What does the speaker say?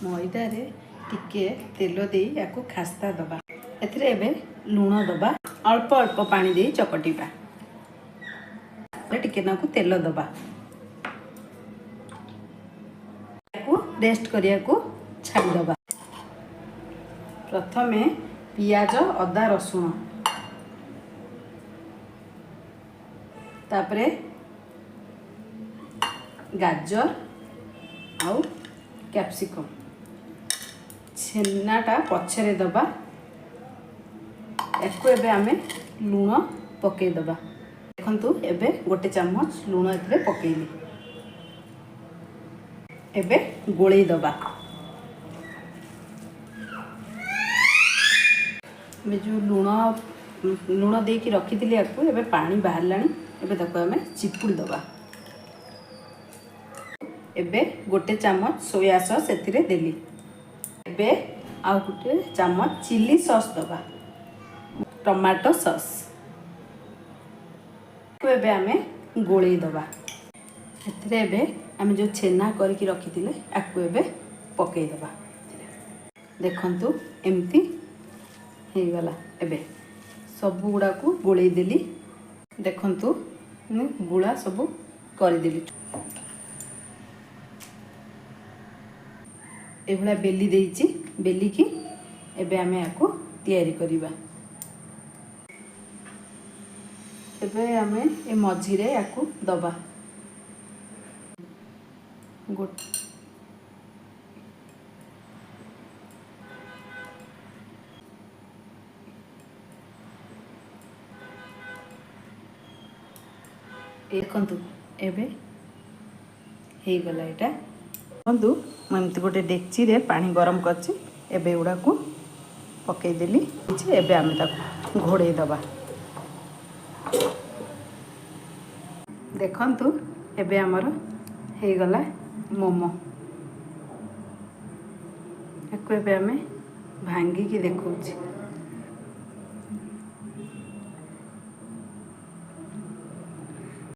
मैदा रे टिके तेल दे या खास्ता दबा एथिरे एबे लूण दबा अल्प अल्प पानी दे चकटिबा टिके नाकु तेल दबा रेस्ट करिया को छाड़ी दबा। प्रथमे पियाज अदा रसुण तापरे गाजर आउ कैप्सिकम छेनाटा पछरे दबा एको एबे आमे लूण पकई दबा। देखंतु एबे गोटे चम्मच लूण एथिरे पकेइली एबे गोळेई दबा। एबे जो लूण देकी रखिथिली याकू एबे पानी बाहरलानी एबे ताको आमे चिपुड़ी दबा। एबे गोटे चम्मच सोया सॉस एथिरे देली एबे आउ गोटे चम्मच चिली सॉस दबा टमाटो सॉस एबे आमे गोळेई दबा। एथिरे एबे आमे जो छेना करके रखिथिले आकू एबे पकई दबा। देखंतु एमती हे गला एबे सब गुड़ा को गोळेई देली। देखंतु गुड़ा सब कर देली एभला बेली देइची बेली की एबे आमे आकू तैयारी करिबा। एबे आमे ए मझिरे आकू दबा देखंतु एबे हे गला एटा बंधु ममती गोटे डेक्ची रे पानी गरम करछि एबे उडा को पकई देली एबे आमे ताको घोड़े दबा। देखंतु एबे हमर हे गला मोमो एको एबे आमे भांगी की देखौछि।